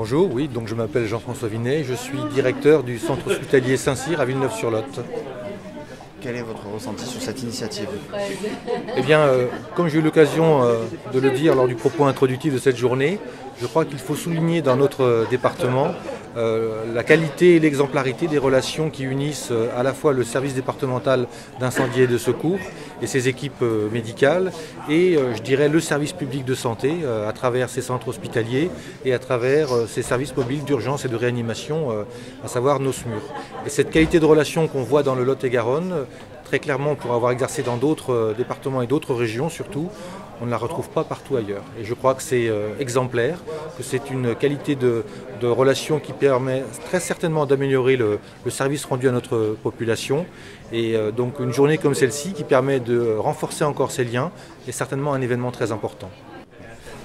Bonjour, oui, donc je m'appelle Jean-François Vinet, je suis directeur du centre hospitalier Saint-Cyr à Villeneuve-sur-Lot. Quel est votre ressenti sur cette initiative? Eh bien, comme j'ai eu l'occasion de le dire lors du propos introductif de cette journée, je crois qu'il faut souligner dans notre département la qualité et l'exemplarité des relations qui unissent à la fois le service départemental d'incendie et de secours et ses équipes médicales et je dirais le service public de santé à travers ses centres hospitaliers et à travers ses services mobiles d'urgence et de réanimation, à savoir nos SMUR. Et cette qualité de relation qu'on voit dans le Lot-et-Garonne, très clairement pour avoir exercé dans d'autres départements et d'autres régions surtout, on ne la retrouve pas partout ailleurs. Et je crois que c'est exemplaire, que c'est une qualité de relation qui permet très certainement d'améliorer le service rendu à notre population. Et donc une journée comme celle-ci qui permet de renforcer encore ces liens est certainement un événement très important.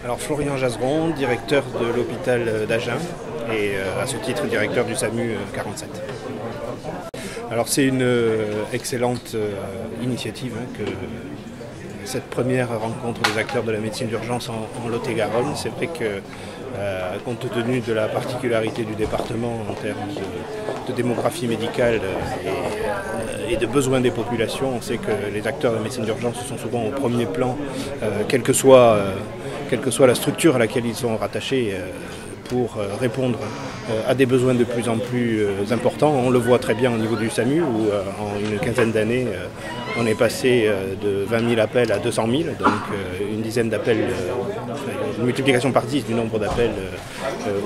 Alors Florian Jazeron, directeur de l'hôpital d'Agen et à ce titre directeur du SAMU 47. Alors c'est une excellente initiative que cette première rencontre des acteurs de la médecine d'urgence en Lot-et-Garonne. C'est vrai que compte tenu de la particularité du département en termes de démographie médicale et de besoins des populations, on sait que les acteurs de la médecine d'urgence sont souvent au premier plan, quelle que soit la structure à laquelle ils sont rattachés, pour répondre à des besoins de plus en plus importants. On le voit très bien au niveau du SAMU où en une quinzaine d'années on est passé de 20 000 appels à 200 000, donc une dizaine d'appels, une multiplication par 10 du nombre d'appels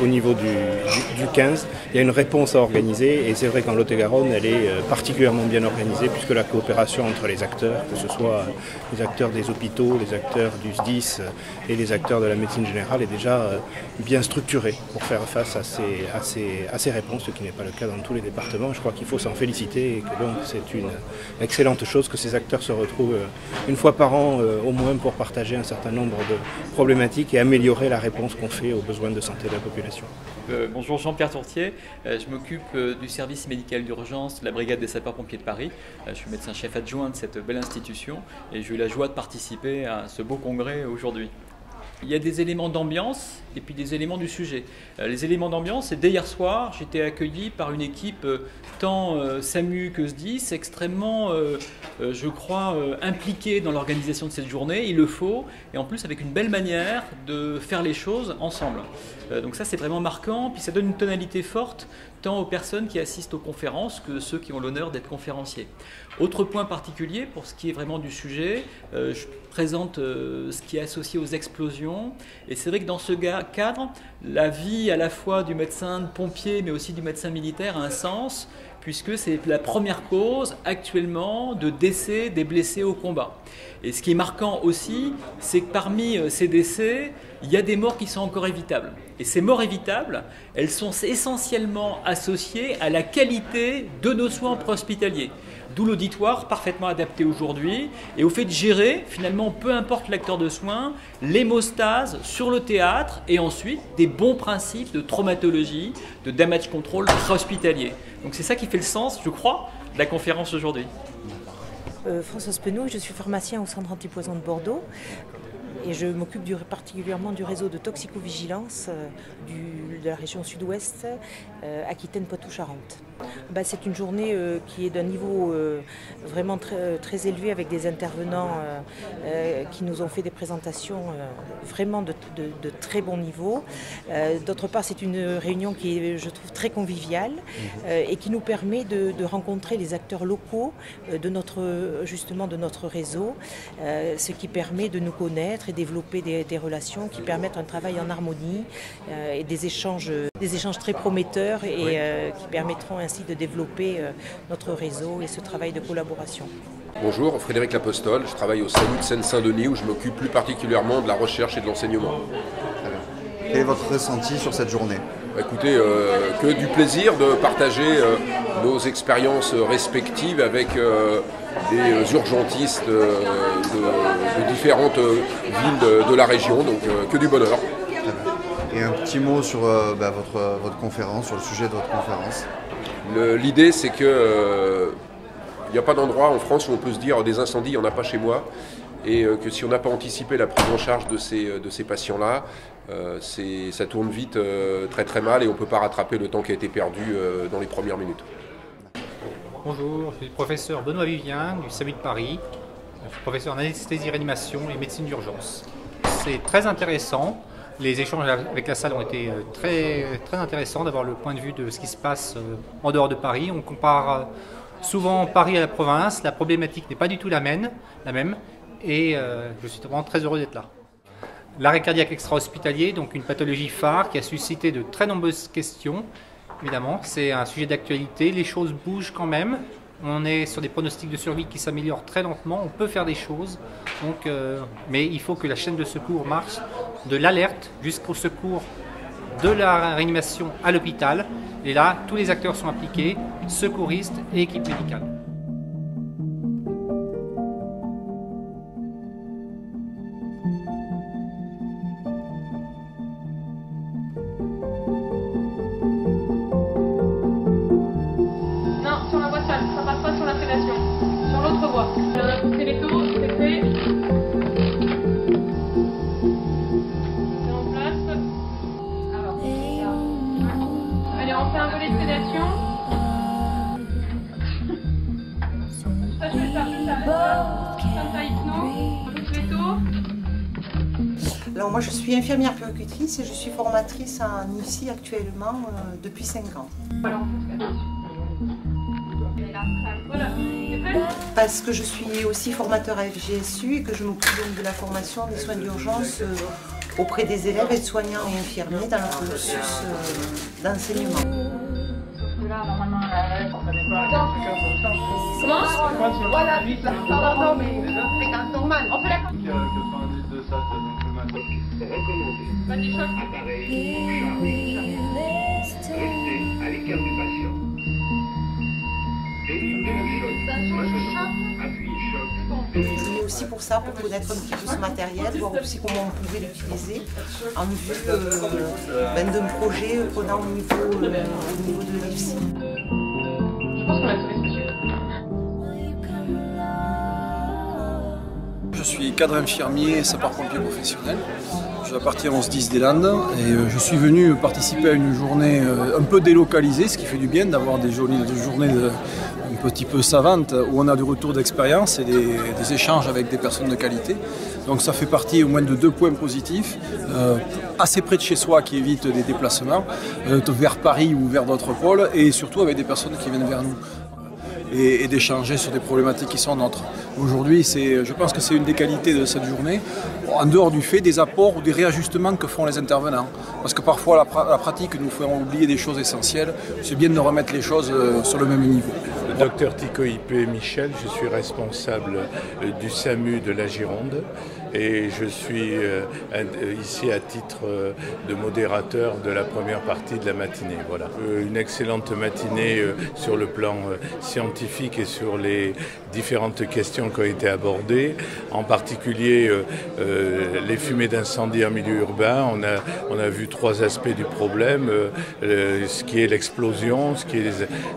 au niveau du 15. Il y a une réponse à organiser et c'est vrai qu'en Lot-et-Garonne elle est particulièrement bien organisée puisque la coopération entre les acteurs, que ce soit les acteurs des hôpitaux, les acteurs du SDIS et les acteurs de la médecine générale est déjà bien structurée pour faire face à ces réponses, ce qui n'est pas le cas dans tous les départements. Je crois qu'il faut s'en féliciter et que donc c'est une excellente chose que ces acteurs se retrouvent une fois par an au moins pour partager un certain nombre de problématiques et améliorer la réponse qu'on fait aux besoins de santé de la population. Bonjour, Jean-Pierre Tourtier, je m'occupe du service médical d'urgence de la brigade des sapeurs-pompiers de Paris. Je suis médecin-chef adjoint de cette belle institution et j'ai eu la joie de participer à ce beau congrès aujourd'hui. Il y a des éléments d'ambiance et puis des éléments du sujet. Les éléments d'ambiance, c'est dès hier soir, j'étais accueilli par une équipe tant SAMU que SDIS, extrêmement, je crois, impliquée dans l'organisation de cette journée. Il le faut, et en plus avec une belle manière de faire les choses ensemble. Donc ça, c'est vraiment marquant, puis ça donne une tonalité forte tant aux personnes qui assistent aux conférences que ceux qui ont l'honneur d'être conférenciers. Autre point particulier pour ce qui est vraiment du sujet, je présente ce qui est associé aux explosions et c'est vrai que dans ce cadre, la vie à la fois du médecin pompier mais aussi du médecin militaire a un sens puisque c'est la première cause actuellement de décès des blessés au combat. Et ce qui est marquant aussi, c'est que parmi ces décès, il y a des morts qui sont encore évitables. Et ces morts évitables, elles sont essentiellement associées à la qualité de nos soins préhospitaliers. D'où l'auditoire parfaitement adapté aujourd'hui et au fait de gérer, finalement, peu importe l'acteur de soins, l'hémostase sur le théâtre et ensuite des bons principes de traumatologie, de damage control préhospitalier. Donc c'est ça qui fait le sens, je crois, de la conférence aujourd'hui. Françoise Penaud, je suis pharmacien au centre antipoison de Bordeaux et je m'occupe particulièrement du réseau de toxicovigilance de la région sud-ouest, Aquitaine-Poitou-Charentes. C'est une journée qui est d'un niveau vraiment très élevé avec des intervenants qui nous ont fait des présentations vraiment de très bon niveau. D'autre part, c'est une réunion qui est, je trouve, très conviviale et qui nous permet de rencontrer les acteurs locaux de notre réseau, ce qui permet de nous connaître et développer des relations qui permettent un travail en harmonie et des échanges très prometteurs et qui permettront ainsi de développer notre réseau et ce travail de collaboration. Bonjour, Frédéric Lapostole, je travaille au SAMU de Seine-Saint-Denis où je m'occupe plus particulièrement de la recherche et de l'enseignement. Quel est votre ressenti sur cette journée? Écoutez, que du plaisir de partager nos expériences respectives avec des urgentistes de différentes villes de la région, donc que du bonheur. Et un petit mot sur votre conférence, sur le sujet de votre conférence. L'idée, c'est que il n'y a pas d'endroit en France où on peut se dire des incendies, il n'y en a pas chez moi. et que si on n'a pas anticipé la prise en charge de ces patients-là, ça tourne vite très très mal et on ne peut pas rattraper le temps qui a été perdu dans les premières minutes. Bonjour, je suis le professeur Benoît Vivien du SAMU de Paris. Je suis professeur en anesthésie-réanimation et médecine d'urgence. C'est très intéressant. Les échanges avec la salle ont été très intéressants d'avoir le point de vue de ce qui se passe en dehors de Paris. On compare souvent Paris à la province. La problématique n'est pas du tout la même. Et je suis vraiment très heureux d'être là. L'arrêt cardiaque extra-hospitalier, donc une pathologie phare qui a suscité de très nombreuses questions. Évidemment, c'est un sujet d'actualité. Les choses bougent quand même. On est sur des pronostics de survie qui s'améliorent très lentement. On peut faire des choses, mais il faut que la chaîne de secours marche de l'alerte jusqu'au secours de la réanimation à l'hôpital. Et là, tous les acteurs sont impliqués, secouristes et équipe médicale. Alors moi je suis infirmière puéricultrice et je suis formatrice en IFSI actuellement depuis 5 ans. Parce que je suis aussi formateur à FGSU et que je m'occupe donc de la formation des soins d'urgence auprès des élèves, aides-soignants et infirmiers dans le cursus d'enseignement. Là, normalement, voilà, pardon, mais fréquence normale. On fait la pas des chocs. Restez à l'écart du patient. Je venais aussi pour ça, pour connaître un petit peu ce matériel, voir aussi comment on pouvait l'utiliser en vue d'un projet qu'on a au niveau de l'IFSI. Je pense qu'on a trouvé ce monsieur. Je suis cadre infirmier et sapeur-pompier professionnel. Je appartiens au SDIS des Landes et je suis venu participer à une journée un peu délocalisée, ce qui fait du bien d'avoir des journées un petit peu savantes où on a du retour d'expérience et des échanges avec des personnes de qualité. Donc ça fait partie au moins de 2 points positifs, assez près de chez soi qui évite des déplacements vers Paris ou vers d'autres pôles et surtout avec des personnes qui viennent vers nous. Et d'échanger sur des problématiques qui sont nôtres. Aujourd'hui, je pense que c'est une des qualités de cette journée, en dehors du fait des apports ou des réajustements que font les intervenants. Parce que parfois, la pratique nous fait oublier des choses essentielles. C'est bien de remettre les choses sur le même niveau. Docteur Tico-Ipé Michel, je suis responsable du SAMU de la Gironde et je suis ici à titre de modérateur de la première partie de la matinée. Voilà. Une excellente matinée sur le plan scientifique et sur les différentes questions qui ont été abordées, en particulier les fumées d'incendie en milieu urbain. On a vu 3 aspects du problème, ce qui est l'explosion, ce qui est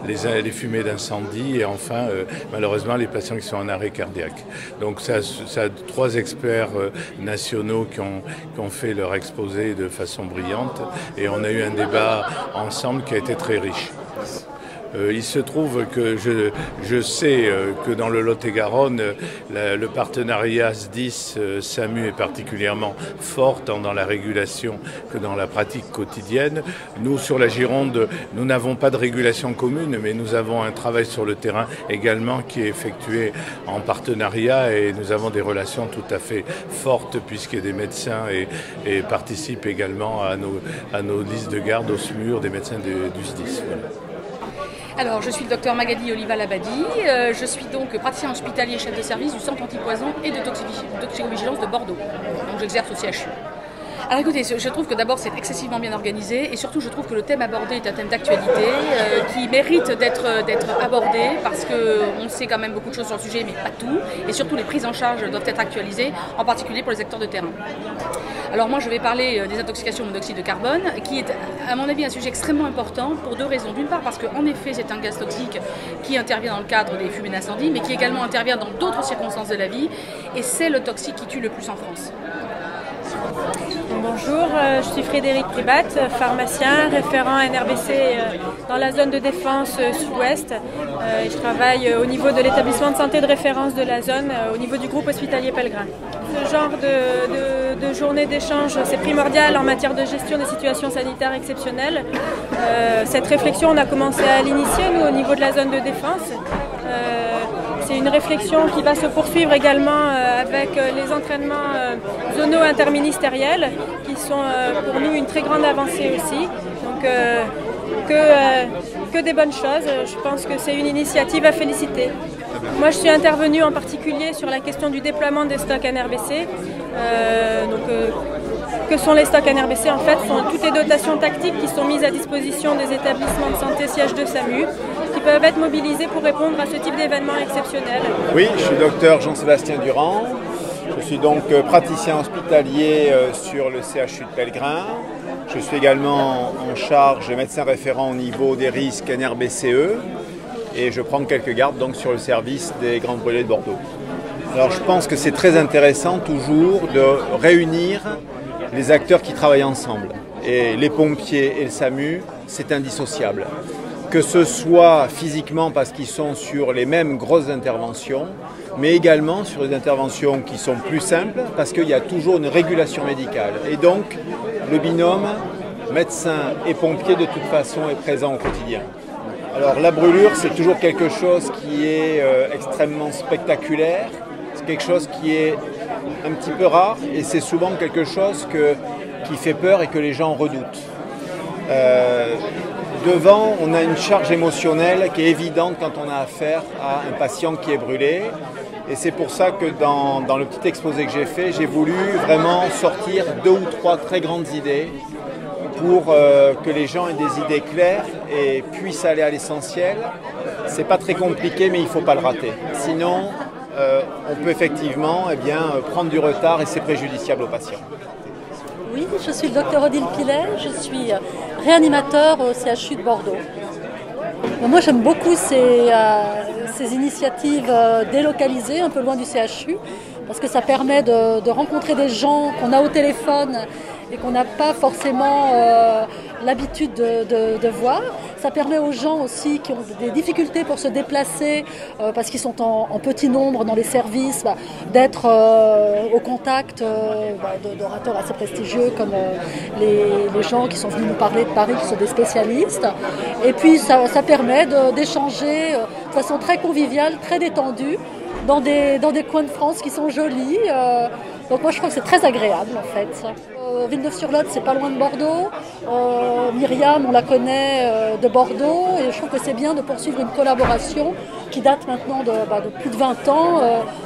les fumées d'incendie et enfin malheureusement les patients qui sont en arrêt cardiaque. Donc ça a 3 experts nationaux qui ont fait leur exposé de façon brillante et on a eu un débat ensemble qui a été très riche. Il se trouve que je sais que dans le Lot-et-Garonne, le partenariat SDIS-SAMU est particulièrement fort tant dans la régulation que dans la pratique quotidienne. Nous, sur la Gironde, nous n'avons pas de régulation commune, mais nous avons un travail sur le terrain également qui est effectué en partenariat et nous avons des relations tout à fait fortes puisque des médecins et participent également à nos listes de garde au SMUR des médecins du SDIS. Voilà. Alors, je suis le docteur Magali Oliva-Labadi, je suis donc praticien hospitalier chef de service du centre antipoison et de toxicovigilance de Bordeaux. Donc j'exerce au CHU. Alors écoutez, je trouve que d'abord c'est excessivement bien organisé et surtout je trouve que le thème abordé est un thème d'actualité qui mérite d'être abordé parce qu'on sait quand même beaucoup de choses sur le sujet mais pas tout et surtout les prises en charge doivent être actualisées, en particulier pour les acteurs de terrain. Alors moi je vais parler des intoxications au monoxyde de carbone qui est à mon avis un sujet extrêmement important pour deux raisons. D'une part parce qu'en effet c'est un gaz toxique qui intervient dans le cadre des fumées d'incendie mais qui également intervient dans d'autres circonstances de la vie et c'est le toxique qui tue le plus en France. Bonjour, je suis Frédéric Pribat, pharmacien, référent NRBC dans la zone de défense sud-ouest. Je travaille au niveau de l'établissement de santé de référence de la zone, au niveau du groupe hospitalier Pellegrin. Ce genre de journée d'échange, c'est primordial en matière de gestion des situations sanitaires exceptionnelles. Cette réflexion, on a commencé à l'initier, nous, au niveau de la zone de défense. C'est une réflexion qui va se poursuivre également avec les entraînements zonaux interministériels qui sont pour nous une très grande avancée aussi. Donc que des bonnes choses, je pense que c'est une initiative à féliciter. Moi je suis intervenue en particulier sur la question du déploiement des stocks NRBC. Que sont les stocks NRBC? En fait, ce sont toutes les dotations tactiques qui sont mises à disposition des établissements de santé sièges de SAMU, qui peuvent être mobilisés pour répondre à ce type d'événements exceptionnels. Oui, je suis docteur Jean-Sébastien Durand. Je suis donc praticien hospitalier sur le CHU de Pellegrin. Je suis également en charge médecin référent au niveau des risques NRBCE et je prends quelques gardes donc sur le service des Grands Brûlés de Bordeaux. Alors je pense que c'est très intéressant toujours de réunir les acteurs qui travaillent ensemble. Et les pompiers et le SAMU, c'est indissociable. Que ce soit physiquement parce qu'ils sont sur les mêmes grosses interventions, mais également sur des interventions qui sont plus simples parce qu'il y a toujours une régulation médicale. Et donc, le binôme médecin et pompier de toute façon est présent au quotidien. Alors la brûlure, c'est toujours quelque chose qui est extrêmement spectaculaire, c'est quelque chose qui est un petit peu rare et c'est souvent quelque chose qui fait peur et que les gens redoutent. Devant, on a une charge émotionnelle qui est évidente quand on a affaire à un patient qui est brûlé. Et c'est pour ça que dans le petit exposé que j'ai fait, j'ai voulu vraiment sortir 2 ou 3 très grandes idées pour que les gens aient des idées claires et puissent aller à l'essentiel. C'est pas très compliqué, mais il ne faut pas le rater. Sinon, on peut effectivement prendre du retard et c'est préjudiciable aux patients. Oui, je suis le docteur Odile Pilet, je suis réanimateur au CHU de Bordeaux. Moi j'aime beaucoup ces initiatives délocalisées un peu loin du CHU parce que ça permet de rencontrer des gens qu'on a au téléphone et qu'on n'a pas forcément l'habitude de voir. Ça permet aux gens aussi qui ont des difficultés pour se déplacer parce qu'ils sont en petit nombre dans les services, d'être au contact d'orateurs assez prestigieux comme les gens qui sont venus nous parler de Paris, qui sont des spécialistes. Et puis ça permet d'échanger de façon très conviviale, très détendue, dans des coins de France qui sont jolis. Donc moi je crois que c'est très agréable en fait. Villeneuve-sur-Lot, c'est pas loin de Bordeaux. Myriam, on la connaît de Bordeaux et je trouve que c'est bien de poursuivre une collaboration qui date maintenant de plus de 20 ans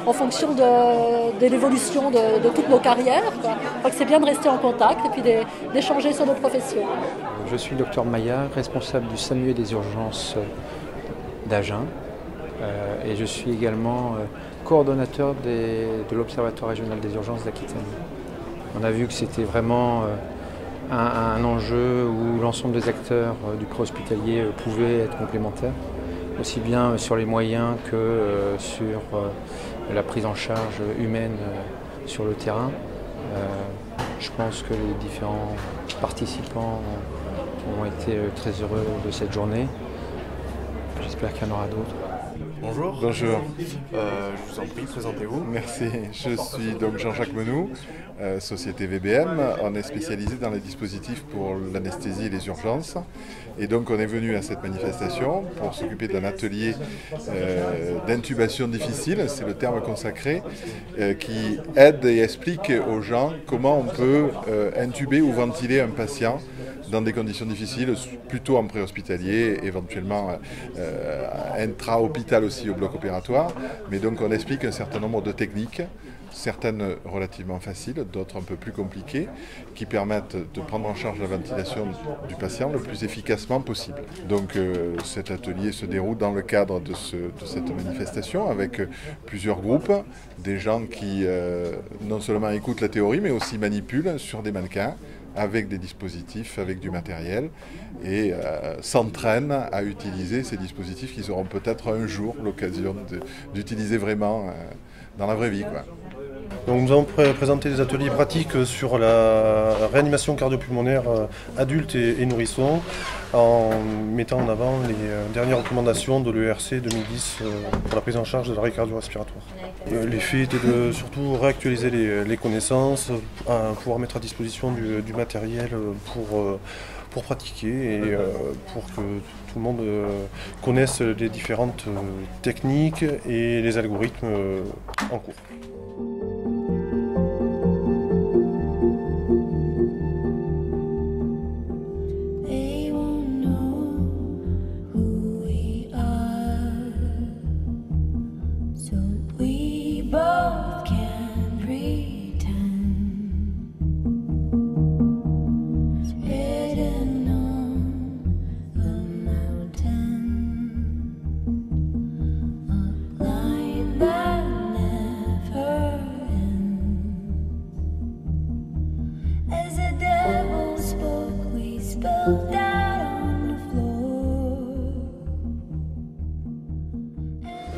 en fonction de l'évolution de toutes nos carrières. Je crois que c'est bien de rester en contact et puis d'échanger sur nos professions. Je suis le docteur Maillard, responsable du SAMU et des urgences d'Agen et je suis également coordonnateur de l'Observatoire régional des urgences d'Aquitaine. On a vu que c'était vraiment un enjeu où l'ensemble des acteurs du pré-hospitalier pouvaient être complémentaires, aussi bien sur les moyens que sur la prise en charge humaine sur le terrain. Je pense que les différents participants ont été très heureux de cette journée. J'espère qu'il y en aura d'autres. Bonjour. Bonjour. Je vous en prie, présentez-vous. Merci. Je suis donc Jean-Jacques Menou, société VBM. On est spécialisé dans les dispositifs pour l'anesthésie et les urgences. Et donc on est venu à cette manifestation pour s'occuper d'un atelier d'intubation difficile, c'est le terme consacré, qui aide et explique aux gens comment on peut intuber ou ventiler un patient dans des conditions difficiles, plutôt en préhospitalier, éventuellement intra-hôpital aussi au bloc opératoire. Mais donc on explique un certain nombre de techniques certaines relativement faciles, d'autres un peu plus compliquées, qui permettent de prendre en charge la ventilation du patient le plus efficacement possible. Donc cet atelier se déroule dans le cadre de cette manifestation avec plusieurs groupes, des gens qui non seulement écoutent la théorie mais aussi manipulent sur des mannequins avec des dispositifs, avec du matériel et s'entraînent à utiliser ces dispositifs qu'ils auront peut-être un jour l'occasion d'utiliser vraiment dans la vraie vie, quoi. Donc nous avons présenté des ateliers pratiques sur la réanimation cardio-pulmonaire adultes et nourrissons en mettant en avant les dernières recommandations de l'ERC 2010 pour la prise en charge de l'arrêt cardio-respiratoire. L'effet était de surtout réactualiser les connaissances, pouvoir mettre à disposition du matériel pour pratiquer et pour que tout le monde connaisse les différentes techniques et les algorithmes en cours.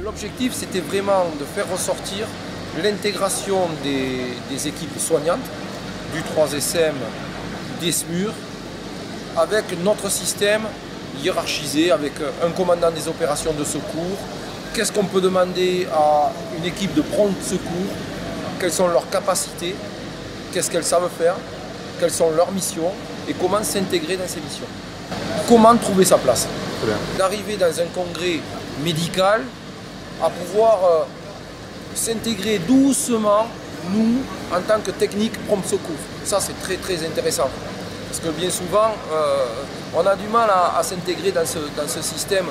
L'objectif, c'était vraiment de faire ressortir l'intégration des équipes soignantes, du 3SM, des SMUR, avec notre système hiérarchisé, avec un commandant des opérations de secours. Qu'est-ce qu'on peut demander à une équipe de prompt secours? Quelles sont leurs capacités? Qu'est-ce qu'elles savent faire? Quelles sont leurs missions? Et comment s'intégrer dans ces missions? Comment trouver sa place? D'arriver dans un congrès médical à pouvoir s'intégrer doucement, nous, en tant que technique prompt secours. Ça, c'est très très intéressant. Parce que bien souvent, on a du mal à s'intégrer dans ce système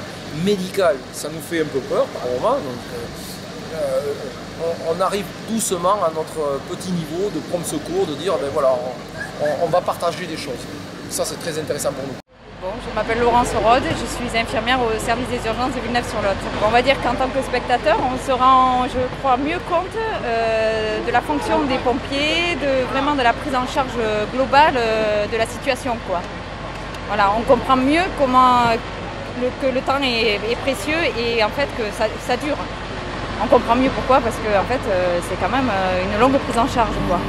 médical. Ça nous fait un peu peur par moment. Donc, on arrive doucement à notre petit niveau de prompt secours, de dire, ben voilà, on va partager des choses. Ça, c'est très intéressant pour nous. Bon, je m'appelle Laurence Rode, je suis infirmière au service des urgences de Villeneuve-sur-Lot. On va dire qu'en tant que spectateur, on se rend, je crois, mieux compte de la fonction des pompiers, vraiment de la prise en charge globale de la situation, quoi. Voilà, on comprend mieux comment que le temps est précieux et en fait que ça dure. On comprend mieux pourquoi, parce que en fait, c'est quand même une longue prise en charge, quoi.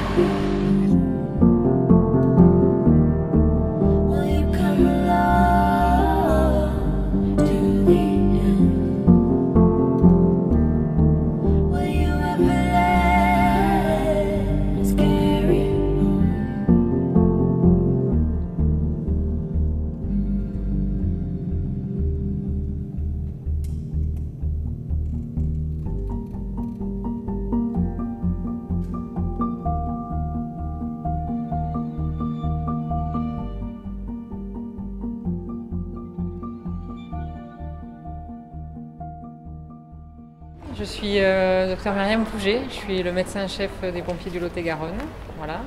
Je suis Dr Myriam Pouget, je suis le médecin-chef des pompiers du Lot-et-Garonne. Voilà.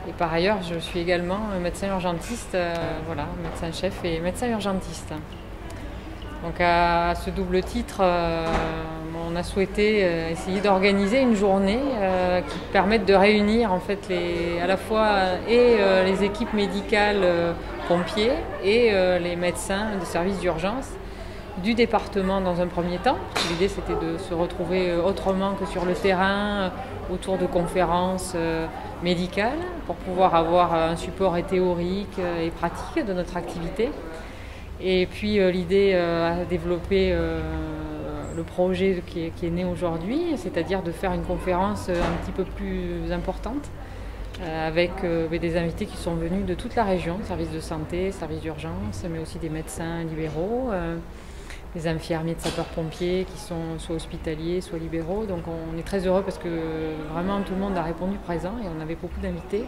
Et par ailleurs, je suis également médecin urgentiste, voilà, médecin-chef et médecin urgentiste. Donc à ce double titre, on a souhaité essayer d'organiser une journée qui permette de réunir en fait à la fois les équipes médicales pompiers et les médecins de services d'urgence du département dans un premier temps. L'idée c'était de se retrouver autrement que sur le terrain, autour de conférences médicales, pour pouvoir avoir un support théorique et pratique de notre activité. Et puis l'idée à développer le projet qui est né aujourd'hui, c'est-à-dire de faire une conférence un petit peu plus importante, avec des invités qui sont venus de toute la région, services de santé, services d'urgence, mais aussi des médecins libéraux, des infirmiers de sapeurs-pompiers qui sont soit hospitaliers, soit libéraux. Donc on est très heureux parce que vraiment tout le monde a répondu présent et on avait beaucoup d'invités.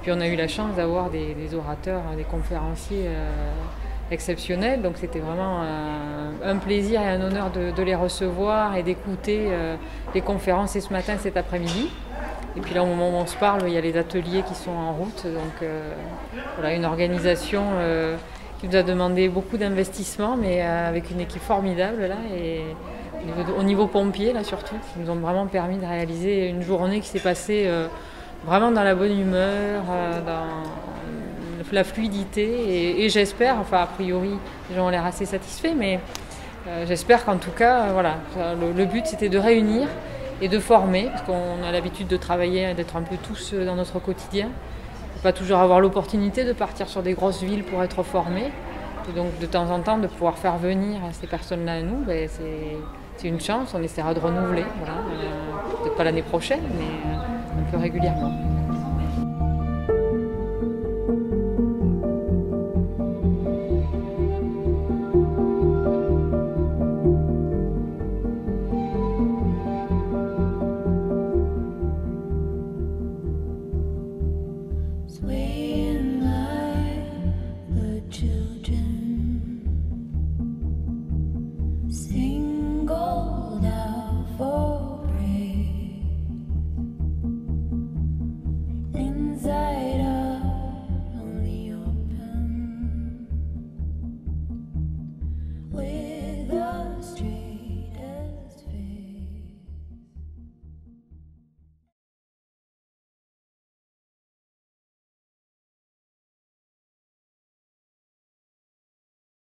Puis on a eu la chance d'avoir des orateurs, des conférenciers exceptionnels. Donc c'était vraiment un plaisir et un honneur de les recevoir et d'écouter les conférences ce matin, cet après-midi. Et puis là, au moment où on se parle, il y a les ateliers qui sont en route. Donc voilà, une organisation qui nous a demandé beaucoup d'investissement, mais avec une équipe formidable là. Et au niveau pompier, là surtout, qui nous ont vraiment permis de réaliser une journée qui s'est passée vraiment dans la bonne humeur, dans la fluidité. Et j'espère, enfin a priori, les gens ont l'air assez satisfaits, mais j'espère qu'en tout cas, voilà, le but c'était de réunir et de former, parce qu'on a l'habitude de travailler, d'être un peu tous dans notre quotidien. Pas toujours avoir l'opportunité de partir sur des grosses villes pour être formés. Et donc de temps en temps de pouvoir faire venir ces personnes-là à nous, ben, c'est une chance, on essaiera de renouveler. Voilà. Peut-être pas l'année prochaine, mais un peu régulièrement. Sing